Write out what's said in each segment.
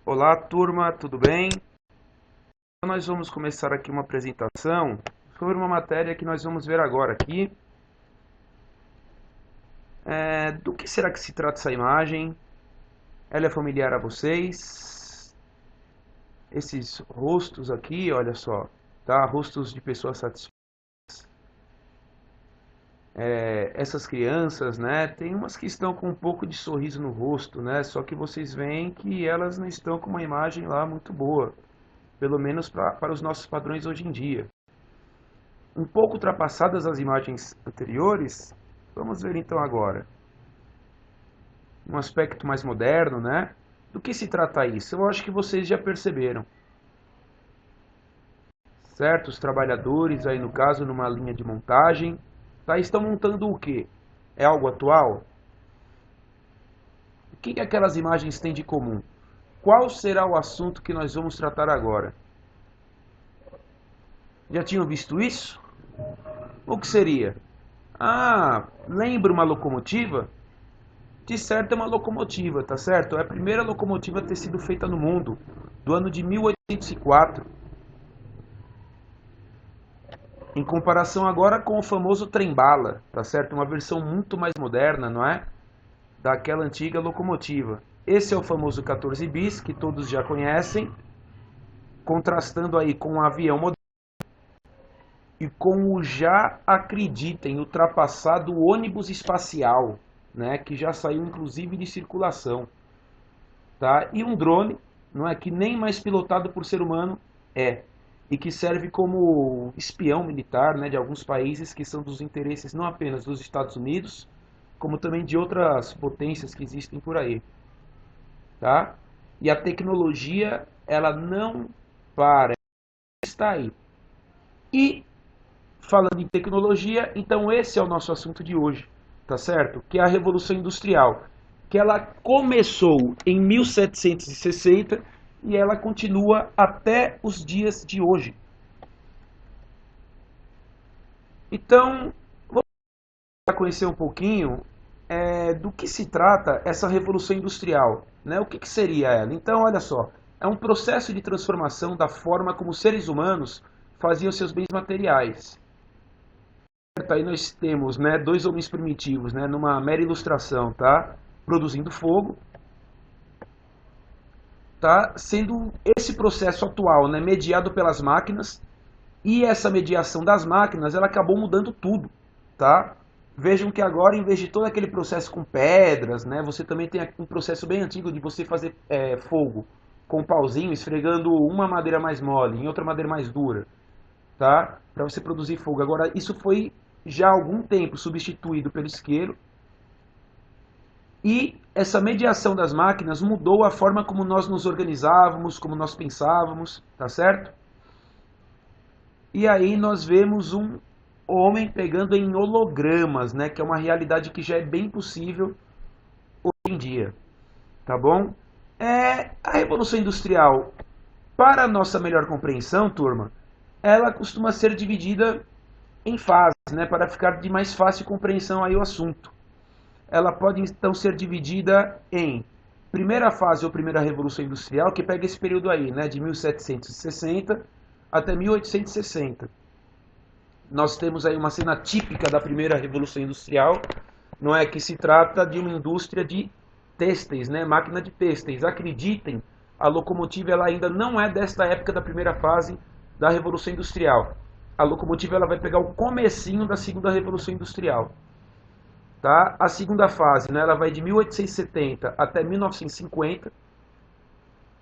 Olá, turma, tudo bem? Então, nós vamos começar aqui uma apresentação sobre uma matéria que nós vamos ver agora aqui. Do que será que se trata essa imagem? Ela é familiar a vocês? Esses rostos aqui, olha só, tá? Rostos de pessoas satisfeitas. Essas crianças, né? Tem umas que estão com um pouco de sorriso no rosto, né? Só que vocês veem que elas não estão com uma imagem lá muito boa. Pelo menos para os nossos padrões hoje em dia. Um pouco ultrapassadas as imagens anteriores, vamos ver então agora um aspecto mais moderno, né? Do que se trata isso? Eu acho que vocês já perceberam, certo? Os trabalhadores aí no caso numa linha de montagem, tá? Estão montando o quê? É algo atual? O que aquelas imagens têm de comum? Qual será o assunto que nós vamos tratar agora? Já tinham visto isso? O que seria? Ah, lembra uma locomotiva? De certo é uma locomotiva, tá certo? É a primeira locomotiva a ter sido feita no mundo, do ano de 1804. Em comparação agora com o famoso trem-bala, tá certo? Uma versão muito mais moderna, não é? Daquela antiga locomotiva. Esse é o famoso 14 bis, que todos já conhecem, contrastando aí com o avião moderno e com o já, acreditem, ultrapassado ônibus espacial, né? Que já saiu inclusive de circulação. Tá? E um drone, não é que nem mais pilotado por ser humano e que serve como espião militar, né, de alguns países que são dos interesses não apenas dos Estados Unidos, como também de outras potências que existem por aí, tá? E a tecnologia, ela não para, está aí. E falando em tecnologia, então esse é o nosso assunto de hoje, tá certo? Que é a Revolução Industrial, que ela começou em 1760 e ela continua até os dias de hoje. Então, vamos conhecer um pouquinho do que se trata essa Revolução Industrial, né? O que seria ela? Então, olha só, é um processo de transformação da forma como os seres humanos faziam seus bens materiais. Aí nós temos, né, dois homens primitivos, né, numa mera ilustração, tá? Produzindo fogo, tá? Sendo esse processo atual, né, mediado pelas máquinas, e essa mediação das máquinas, ela acabou mudando tudo, tá? Vejam que agora, em vez de todo aquele processo com pedras, né, você também tem um processo bem antigo de você fazer fogo com um pauzinho, esfregando uma madeira mais mole em outra madeira mais dura, tá? Para você produzir fogo. Agora, isso foi já há algum tempo substituído pelo isqueiro. E essa mediação das máquinas mudou a forma como nós nos organizávamos, como nós pensávamos, tá certo? E aí nós vemos um homem pegando em hologramas, né, que é uma realidade que já é bem possível hoje em dia, tá bom? A Revolução Industrial, para a nossa melhor compreensão, turma, ela costuma ser dividida em fases, né, para ficar de mais fácil compreensão aí o assunto. Ela pode então ser dividida em primeira fase ou primeira Revolução Industrial, que pega esse período aí, né, de 1760 até 1860. Nós temos aí uma cena típica da primeira Revolução Industrial, não é, que se trata de uma indústria de têxteis, né, máquina de têxteis. Acreditem, a locomotiva ela ainda não é desta época da primeira fase da Revolução Industrial. A locomotiva ela vai pegar o comecinho da segunda Revolução Industrial. Tá? A segunda fase, né, ela vai de 1870 até 1950.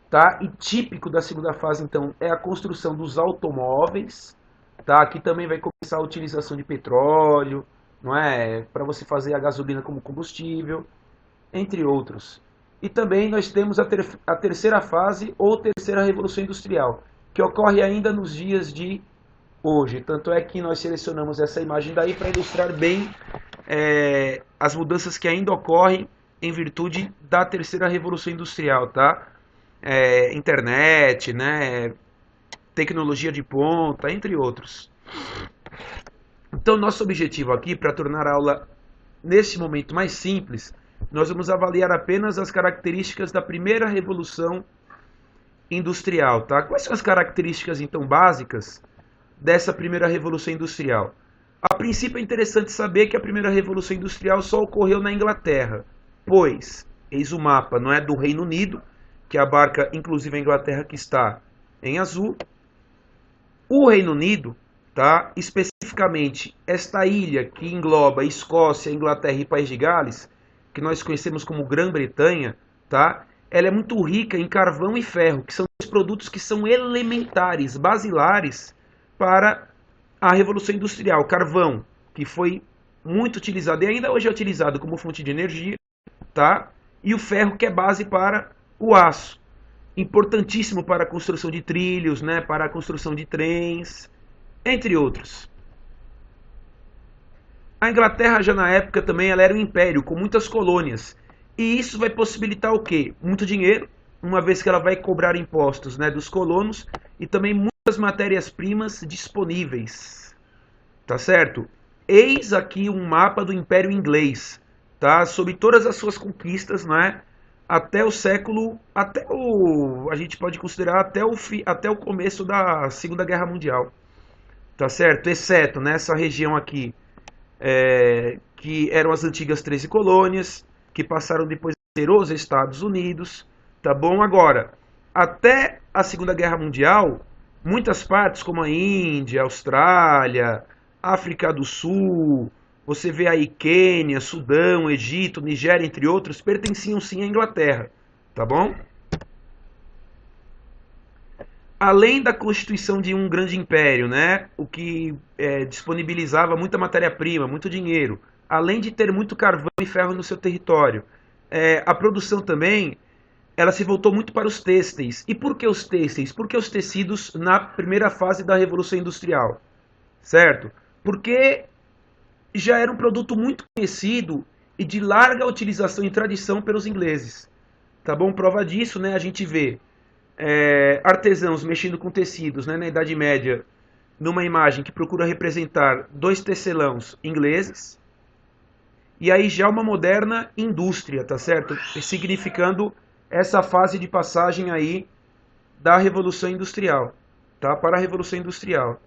Tá? E típico da segunda fase, então, é a construção dos automóveis. Tá? Aqui também vai começar a utilização de petróleo, não é? Para você fazer a gasolina como combustível, entre outros. E também nós temos a terceira fase ou terceira Revolução Industrial, que ocorre ainda nos dias de hoje. Tanto é que nós selecionamos essa imagem daí para ilustrar bem as mudanças que ainda ocorrem em virtude da terceira Revolução Industrial, tá? Internet, né? Tecnologia de ponta, entre outros. Então, nosso objetivo aqui, para tornar a aula nesse momento mais simples, nós vamos avaliar apenas as características da primeira Revolução industrial, tá? Quais são as características, então, básicas dessa primeira revolução industrial? A princípio é interessante saber que a primeira revolução industrial só ocorreu na Inglaterra, pois, eis o mapa, não é, do Reino Unido, que abarca inclusive a Inglaterra, que está em azul. O Reino Unido, tá, especificamente esta ilha que engloba Escócia, Inglaterra e País de Gales, que nós conhecemos como Grã-Bretanha, tá, ela é muito rica em carvão e ferro, que são dois produtos que são elementares, basilares para a Revolução Industrial. Carvão, que foi muito utilizado e ainda hoje é utilizado como fonte de energia, tá? E o ferro, que é base para o aço, importantíssimo para a construção de trilhos, né? Para a construção de trens, entre outros. A Inglaterra já na época também ela era um império com muitas colônias. E isso vai possibilitar o quê? Muito dinheiro, uma vez que ela vai cobrar impostos, né, dos colonos, e também muitas matérias-primas disponíveis. Tá certo? Eis aqui um mapa do Império Inglês, tá? Sobre todas as suas conquistas, né? Até o século, a gente pode considerar até o começo da Segunda Guerra Mundial, tá certo? Exceto nessa região aqui, que eram as antigas 13 colônias, que passaram depois a ser os Estados Unidos, tá bom? Agora, até a Segunda Guerra Mundial, muitas partes como a Índia, Austrália, África do Sul, você vê aí Quênia, Sudão, Egito, Nigéria, entre outros, pertenciam sim à Inglaterra, tá bom? Além da constituição de um grande império, né, o que disponibilizava muita matéria-prima, muito dinheiro, além de ter muito carvão e ferro no seu território, a produção também ela se voltou muito para os têxteis. E por que os têxteis? Porque os tecidos na primeira fase da Revolução Industrial, certo? Porque já era um produto muito conhecido e de larga utilização e tradição pelos ingleses. Tá bom? Prova disso, né? A gente vê artesãos mexendo com tecidos, né, na Idade Média, numa imagem que procura representar dois tecelãos ingleses, e aí já uma moderna indústria, tá certo? Significando essa fase de passagem aí da Revolução Industrial, tá? Para a Revolução Industrial.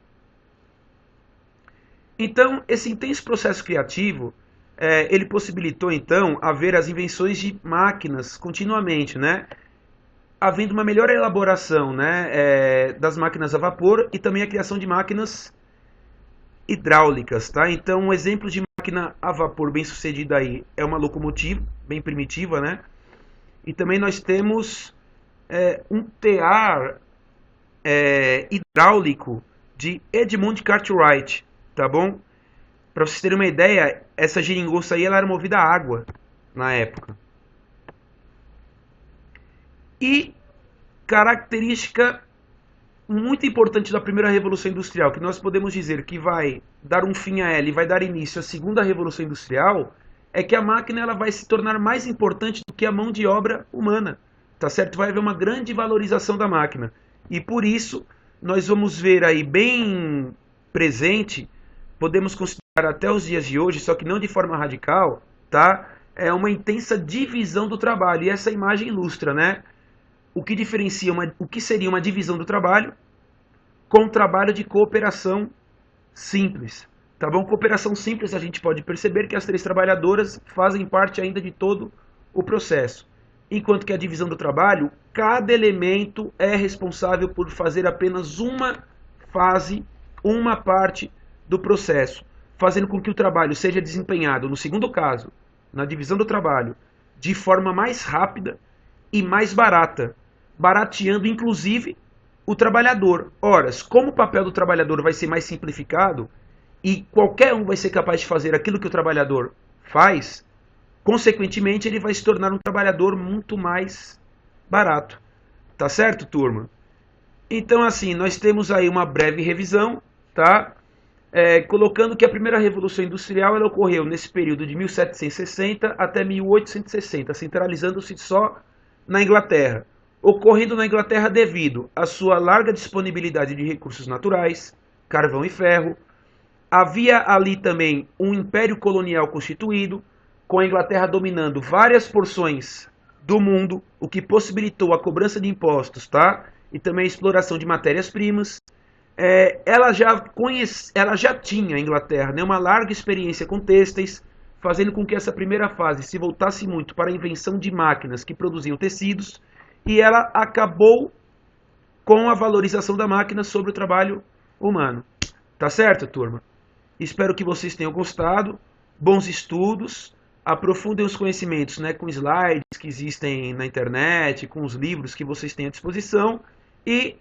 Então, esse intenso processo criativo, ele possibilitou, então, haver as invenções de máquinas continuamente, né? Havendo uma melhor elaboração, né, das máquinas a vapor e também a criação de máquinas hidráulicas, tá? Então, um exemplo de máquina a vapor bem sucedida aí é uma locomotiva, bem primitiva, né? E também nós temos um tear hidráulico de Edmund Cartwright, tá bom? Para vocês terem uma ideia, essa geringonça aí ela era movida a água na época. E característica muito importante da primeira Revolução Industrial, que nós podemos dizer que vai dar um fim a ela e vai dar início à segunda Revolução Industrial, é que a máquina ela vai se tornar mais importante do que a mão de obra humana, tá certo? Vai haver uma grande valorização da máquina. E por isso, nós vamos ver aí bem presente, podemos considerar até os dias de hoje, só que não de forma radical, tá? É uma intensa divisão do trabalho. E essa imagem ilustra, né? O que diferencia o que seria uma divisão do trabalho com o trabalho de cooperação simples. Tá bom? Cooperação simples, a gente pode perceber que as três trabalhadoras fazem parte ainda de todo o processo. Enquanto que a divisão do trabalho, cada elemento é responsável por fazer apenas uma fase, uma parte do processo, fazendo com que o trabalho seja desempenhado, no segundo caso, na divisão do trabalho, de forma mais rápida e mais barata, barateando inclusive o trabalhador. Ora, como o papel do trabalhador vai ser mais simplificado e qualquer um vai ser capaz de fazer aquilo que o trabalhador faz, consequentemente ele vai se tornar um trabalhador muito mais barato. Tá certo, turma? Então, assim, nós temos aí uma breve revisão, tá? Colocando que a primeira Revolução Industrial ela ocorreu nesse período de 1760 até 1860, centralizando-se só na Inglaterra, ocorrendo na Inglaterra devido à sua larga disponibilidade de recursos naturais, carvão e ferro. Havia ali também um império colonial constituído, com a Inglaterra dominando várias porções do mundo, o que possibilitou a cobrança de impostos, tá? E também a exploração de matérias-primas. Ela já tinha, a Inglaterra, né, uma larga experiência com têxteis, fazendo com que essa primeira fase se voltasse muito para a invenção de máquinas que produziam tecidos, e ela acabou com a valorização da máquina sobre o trabalho humano. Tá certo, turma? Espero que vocês tenham gostado. Bons estudos. Aprofundem os conhecimentos, né, com slides que existem na internet, com os livros que vocês têm à disposição. E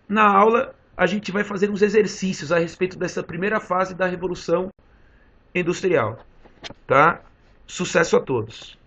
na aula a gente vai fazer uns exercícios a respeito dessa primeira fase da Revolução Industrial. Tá? Sucesso a todos!